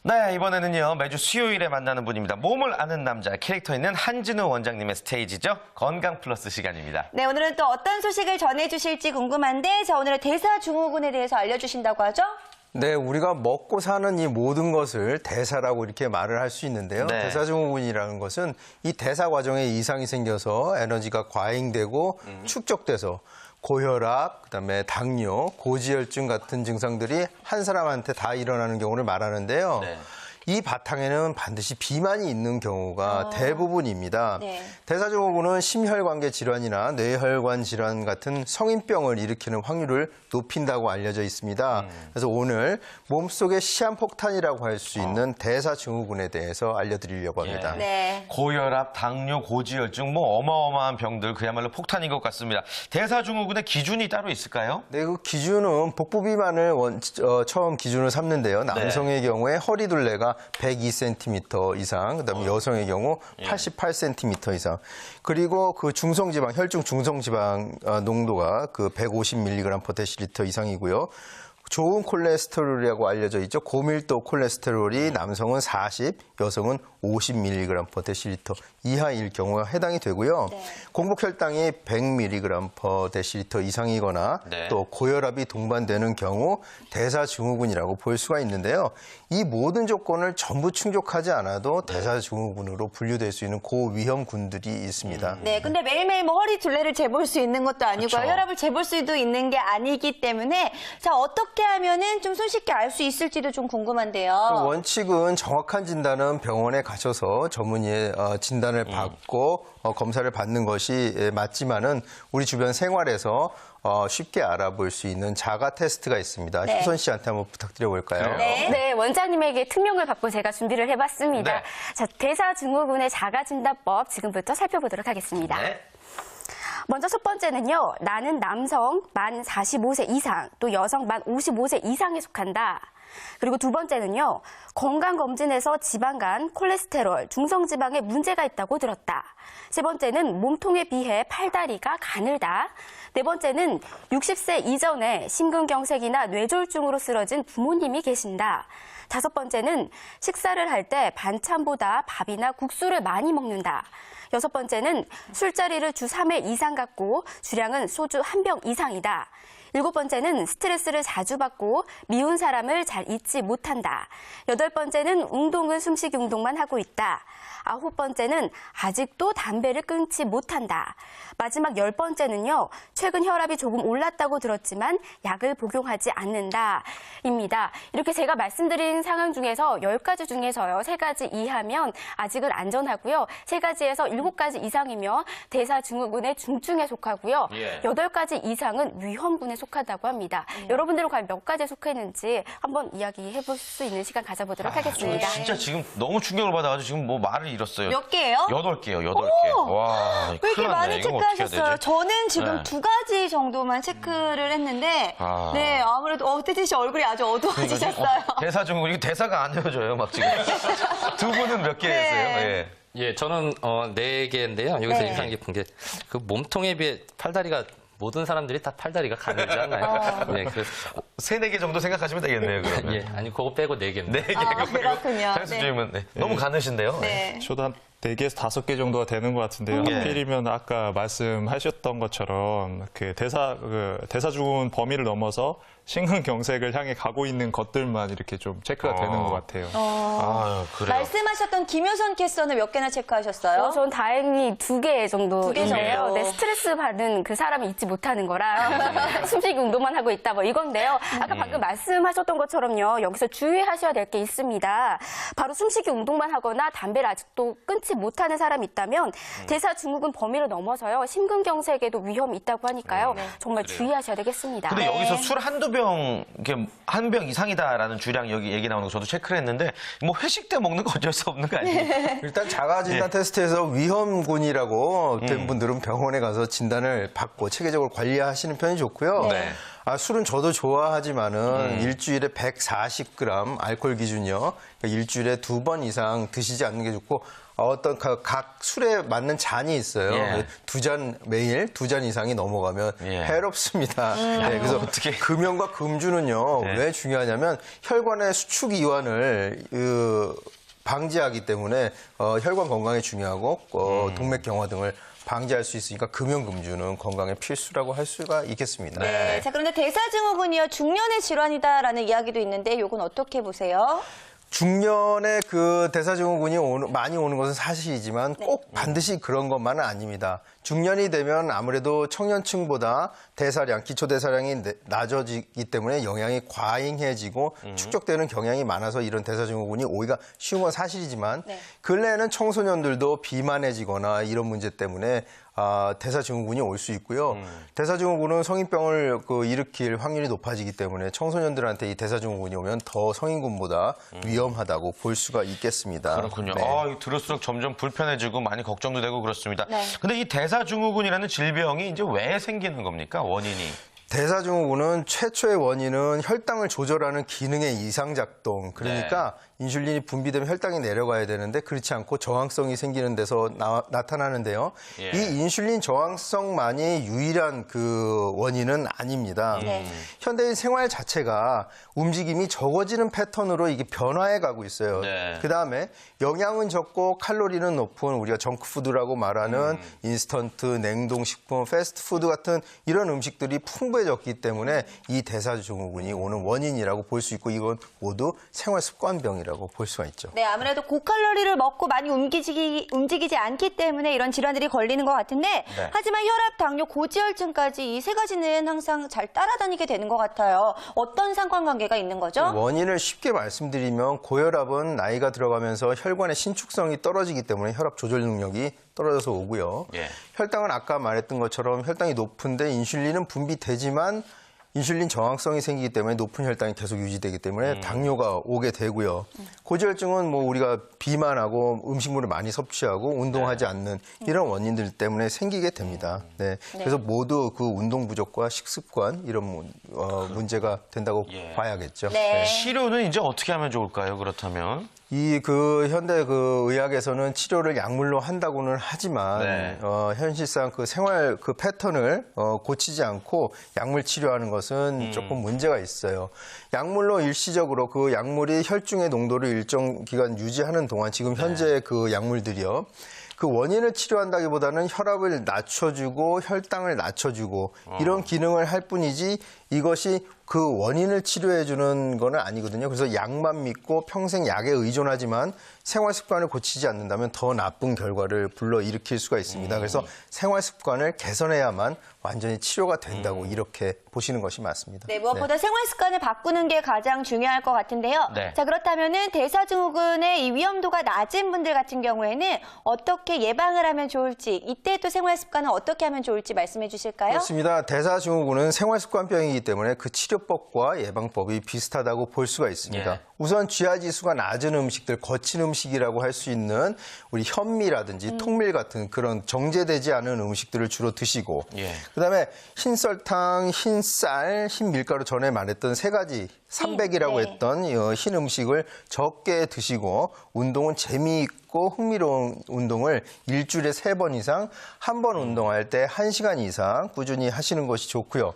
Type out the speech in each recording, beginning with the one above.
네, 이번에는요. 매주 수요일에 만나는 분입니다. 몸을 아는 남자, 캐릭터 있는 한진우 원장님의 스테이지죠. 건강 플러스 시간입니다. 네, 오늘은 또 어떤 소식을 전해주실지 궁금한데, 자, 오늘은 대사증후군에 대해서 알려주신다고 하죠? 네, 우리가 먹고 사는 이 모든 것을 대사라고 이렇게 말을 할 수 있는데요. 네. 대사증후군이라는 것은 이 대사 과정에 이상이 생겨서 에너지가 과잉되고 축적돼서 고혈압, 그다음에 당뇨, 고지혈증 같은 증상들이 한 사람한테 다 일어나는 경우를 말하는데요. 네. 이 바탕에는 반드시 비만이 있는 경우가 대부분입니다. 네. 대사증후군은 심혈관계 질환이나 뇌혈관 질환 같은 성인병을 일으키는 확률을 높인다고 알려져 있습니다. 그래서 오늘 몸속의 시한폭탄이라고 할 수 있는 대사증후군에 대해서 알려드리려고 합니다. 예. 네. 고혈압, 당뇨, 고지혈증 뭐 어마어마한 병들 그야말로 폭탄인 것 같습니다. 대사증후군의 기준이 따로 있을까요? 네, 그 기준은 복부비만을 처음 기준을 삼는데요. 남성의 경우에 허리둘레가 102cm 이상, 그다음에 여성의 경우 88cm 이상. 그리고 그 중성지방, 혈중 중성지방 농도가 그 150mg/dL 이상이고요. 좋은 콜레스테롤이라고 알려져 있죠. 고밀도 콜레스테롤이 남성은 40, 여성은 50mg/dL 이하일 경우가 해당이 되고요. 네. 공복혈당이 100mg/dL 이상이거나 네. 또 고혈압이 동반되는 경우 대사증후군이라고 볼 수가 있는데요. 이 모든 조건을 전부 충족하지 않아도 대사증후군으로 분류될 수 있는 고위험군들이 있습니다. 네, 근데 매일매일 뭐 허리 둘레를 재볼 수 있는 것도 아니고요. 그쵸. 혈압을 재볼 수도 있는 게 아니기 때문에, 자, 어떻게 하면은 좀 손쉽게 알 수 있을지도 좀 궁금한데요. 원칙은 정확한 진단은 병원에 가셔서 전문의의 진단을 받고 검사를 받는 것이 맞지만은 우리 주변 생활에서 쉽게 알아볼 수 있는 자가 테스트가 있습니다. 네. 효선 씨한테 한번 부탁드려 볼까요? 네. 네, 원장님에게 특명을 받고 제가 준비를 해봤습니다. 네. 자, 대사증후군의 자가진단법 지금부터 살펴보도록 하겠습니다. 네. 먼저 첫 번째는요. 나는 남성 만 45세 이상, 또 여성 만 55세 이상에 속한다. 그리고 두 번째는요. 건강검진에서 지방간, 콜레스테롤, 중성지방에 문제가 있다고 들었다. 세 번째는 몸통에 비해 팔다리가 가늘다. 네 번째는 60세 이전에 심근경색이나 뇌졸중으로 쓰러진 부모님이 계신다. 다섯 번째는 식사를 할 때 반찬보다 밥이나 국수를 많이 먹는다. 여섯 번째는 술자리를 주 3회 이상 갖고 주량은 소주 1병 이상이다. 일곱 번째는 스트레스를 자주 받고 미운 사람을 잘 잊지 못한다. 여덟 번째는 운동은 숨쉬기 운동만 하고 있다. 아홉 번째는 아직도 담배를 끊지 못한다. 마지막 열 번째는요. 최근 혈압이 조금 올랐다고 들었지만 약을 복용하지 않는다. 입니다. 이렇게 제가 말씀드린 상황 중에서 10가지 중에서요. 3가지 이하면 아직은 안전하고요. 3가지에서 7가지 이상이면 대사증후군의 중증에 속하고요. 예. 8가지 이상은 위험군에 속하다고 합니다. 여러분들은 과연 몇 가지에 속했는지 한번 이야기해 볼 수 있는 시간 가져보도록 저 하겠습니다. 진짜 지금 너무 충격을 받아가지고 지금 뭐 말을 잃었어요. 몇 개예요? 8개요, 8개. 와, 왜 이렇게 큰일 났네. 많이 이거 어떻게 해야 체크하셨어요? 되지? 저는 지금 네. 2가지 정도만 체크를 했는데, 아. 네, 아무래도 태진 씨 얼굴이 아주 어두워지셨어요. 대사증후군, 이거 대사가 안 헤어져요, 막 지금. 두 분은 몇 개 네. 했어요? 예. 예, 저는 4개인데요. 여기서 네. 인상 깊은 게 그 몸통에 비해 팔다리가 모든 사람들이 다 팔다리가 가늘지 않나요? 네, 그래서 3, 4개 정도 생각하시면 되겠네요, 그러면. 예, 아니 그거 빼고 4개입니다. 4개. 그렇군요. 상수님은 너무 가느신데요? 네. 저도 한 4개에서 5개 정도가 되는 것 같은데요. 예. 하필이면 아까 말씀하셨던 것처럼 그 대사증후군 범위를 넘어서 심근경색을 향해 가고 있는 것들만 이렇게 좀 체크가 되는 것 같아요. 아, 그래요. 말씀하셨던 김효선 캐스터는 몇 개나 체크하셨어요? 전 다행히 2개 정도. 2개 정도. 네, 스트레스 받는 그 사람을 잊지 못하는 거라 숨쉬기 운동만 하고 있다 뭐 이건데요. 아까 방금 말씀하셨던 것처럼요. 여기서 주의하셔야 될 게 있습니다. 바로 숨쉬기 운동만 하거나 담배를 아직도 끊지 못하는 사람이 있다면 대사증후군 범위를 넘어서요. 심근경색에도 위험이 있다고 하니까요. 정말 주의하셔야 되겠습니다. 근데 여기서 술 한두 병, 이렇게 한 병 이상이다라는 주량 여기 얘기 나오는 거 저도 체크를 했는데, 뭐 회식 때 먹는 거 어쩔 수 없는 거 아니에요? 일단 자가진단 테스트에서 위험군이라고 된 분들은 병원에 가서 진단을 받고 체계적으로 관리하시는 편이 좋고요. 네. 술은 저도 좋아하지만은 일주일에 140g 알코올 기준이요. 그러니까 일주일에 2번 이상 드시지 않는 게 좋고 어떤 각 술에 맞는 잔이 있어요. 예. 매일 2잔 이상이 넘어가면 예. 해롭습니다. 네, 그래서 어떻게. 금연과 금주는요. 네. 왜 중요하냐면 혈관의 수축 이완을 방지하기 때문에 혈관 건강에 중요하고 동맥 경화 등을 방지할 수 있으니까 금연 금주는 건강에 필수라고 할 수가 있겠습니다. 네. 자, 그런데 대사증후군이요, 중년의 질환이다라는 이야기도 있는데 이건 어떻게 보세요? 중년에 그 대사증후군이 많이 오는 것은 사실이지만 꼭 반드시 그런 것만은 아닙니다. 중년이 되면 아무래도 청년층보다 대사량, 기초대사량이 낮아지기 때문에 영양이 과잉해지고 축적되는 경향이 많아서 이런 대사증후군이 오기가 쉬운 건 사실이지만 근래에는 청소년들도 비만해지거나 이런 문제 때문에 대사증후군이 올 수 있고요. 대사증후군은 성인병을 일으킬 확률이 높아지기 때문에 청소년들한테 이 대사증후군이 오면 더 성인군보다 위험하다고 볼 수가 있겠습니다. 그렇군요. 네. 이거 들을수록 점점 불편해지고 많이 걱정도 되고 그렇습니다. 네. 근데 이 대사증후군이라는 질병이 이제 왜 생기는 겁니까? 원인이? 대사증후군은 최초의 원인은 혈당을 조절하는 기능의 이상작동. 그러니까 인슐린이 분비되면 혈당이 내려가야 되는데 그렇지 않고 저항성이 생기는 데서 나타나는데요. 예. 이 인슐린 저항성만이 유일한 그 원인은 아닙니다. 현대인 생활 자체가 움직임이 적어지는 패턴으로 이게 변화해 가고 있어요. 네. 그다음에 영양은 적고 칼로리는 높은 우리가 정크푸드라고 말하는 인스턴트, 냉동식품, 패스트푸드 같은 이런 음식들이 풍부해졌기 때문에 이 대사증후군이 오는 원인이라고 볼 수 있고 이건 모두 생활습관병이라고 볼 수가 있죠. 네, 아무래도 고칼로리를 먹고 많이 움직이지 않기 때문에 이런 질환들이 걸리는 것 같은데 하지만 혈압, 당뇨, 고지혈증까지 이 세 가지는 항상 잘 따라다니게 되는 것 같아요. 어떤 상관관계가 있는 거죠? 원인을 쉽게 말씀드리면 고혈압은 나이가 들어가면서 혈관의 신축성이 떨어지기 때문에 혈압 조절 능력이 떨어져서 오고요. 예. 혈당은 아까 말했던 것처럼 혈당이 높은데 인슐린은 분비되지만 인슐린 저항성이 생기기 때문에 높은 혈당이 계속 유지되기 때문에 당뇨가 오게 되고요. 고지혈증은 뭐 우리가 비만하고 음식물을 많이 섭취하고 운동하지 않는 이런 원인들 때문에 생기게 됩니다. 네. 그래서 모두 그 운동 부족과 식습관 이런 문제가 된다고 봐야겠죠. 네. 치료는 이제 어떻게 하면 좋을까요? 그렇다면? 이 현대 의학에서는 치료를 약물로 한다고는 하지만 현실상 그 생활 패턴을 고치지 않고 약물 치료하는 것은 조금 문제가 있어요. 약물로 일시적으로 그 약물이 혈중의 농도를 일정 기간 유지하는 동안 지금 현재 그 약물들이요. 그 원인을 치료한다기보다는 혈압을 낮춰주고 혈당을 낮춰주고 이런 기능을 할 뿐이지 이것이 그 원인을 치료해주는 건 아니거든요. 그래서 약만 믿고 평생 약에 의존하지만 생활 습관을 고치지 않는다면 더 나쁜 결과를 불러일으킬 수가 있습니다. 그래서 생활 습관을 개선해야만 완전히 치료가 된다고 이렇게 보시는 것이 맞습니다. 네, 무엇보다 생활 습관을 바꾸는 게 가장 중요할 것 같은데요. 네. 자, 그렇다면은 대사증후군의 이 위험도가 낮은 분들 같은 경우에는 어떻게 예방을 하면 좋을지, 이때 또 생활 습관은 어떻게 하면 좋을지 말씀해 주실까요? 그렇습니다. 대사증후군은 생활습관병이기 때문에 그 치료법과 예방법이 비슷하다고 볼 수가 있습니다. 예. 우선 GI 지수가 낮은 음식들, 거친 음식이라고 할 수 있는 우리 현미라든지 통밀 같은 그런 정제되지 않은 음식들을 주로 드시고 그다음에 흰설탕, 흰쌀, 흰밀가루 전에 말했던 세 가지 300이라고 했던 흰 음식을 적게 드시고 운동은 재미있고 흥미로운 운동을 일주일에 3번 이상 한 번 운동할 때 1시간 이상 꾸준히 하시는 것이 좋고요.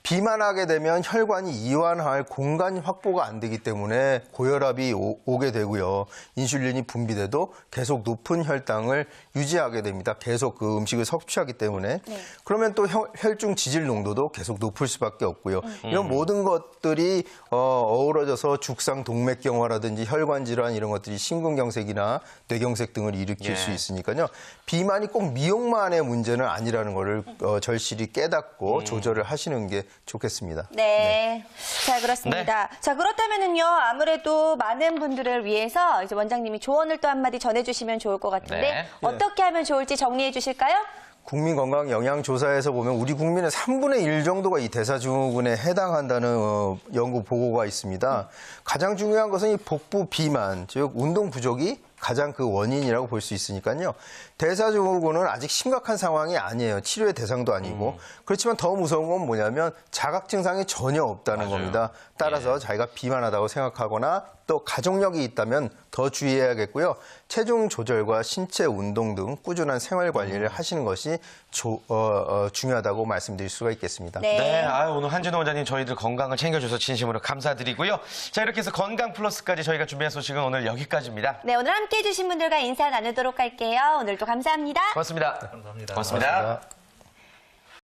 비만하게 되면 혈관이 이완할 공간 확보가 안 되기 때문에 고혈압이 오게 되고요. 인슐린이 분비돼도 계속 높은 혈당을 유지하게 됩니다. 계속 그 음식을 섭취하기 때문에. 그러면 또 혈중 지질 농도도 계속 높을 수밖에 없고요. 이런 모든 것들이 어우러져서 죽상 동맥경화라든지 혈관 질환 이런 것들이 심근경색이나 뇌경색 등을 일으킬 수 있으니까요. 비만이 꼭 미용만의 문제는 아니라는 것을 절실히 깨닫고 조절을 하시는 게 좋겠습니다. 네. 자, 그렇습니다. 자, 그렇다면은요, 아무래도 많은 분들을 위해서 이제 원장님이 조언을 또 한마디 전해주시면 좋을 것 같은데, 어떻게 하면 좋을지 정리해 주실까요? 국민건강영양조사에서 보면 우리 국민의 3분의 1 정도가 이 대사증후군에 해당한다는 연구 보고가 있습니다. 가장 중요한 것은 이 복부 비만, 즉 운동 부족이 가장 그 원인이라고 볼 수 있으니까요. 대사증후군은 아직 심각한 상황이 아니에요. 치료의 대상도 아니고. 그렇지만 더 무서운 건 뭐냐면 자각 증상이 전혀 없다는 겁니다. 따라서 자기가 비만하다고 생각하거나 또 가족력이 있다면 더 주의해야겠고요. 체중 조절과 신체 운동 등 꾸준한 생활 관리를 하시는 것이 중요하다고 말씀드릴 수가 있겠습니다. 네, 오늘 한진호 원장님 저희들 건강을 챙겨줘서 진심으로 감사드리고요. 자, 이렇게 해서 건강 플러스까지 저희가 준비한 소식은 오늘 여기까지입니다. 네, 오늘 함께해 주신 분들과 인사 나누도록 할게요. 오늘도 감사합니다. 고맙습니다. 감사합니다. 고맙습니다.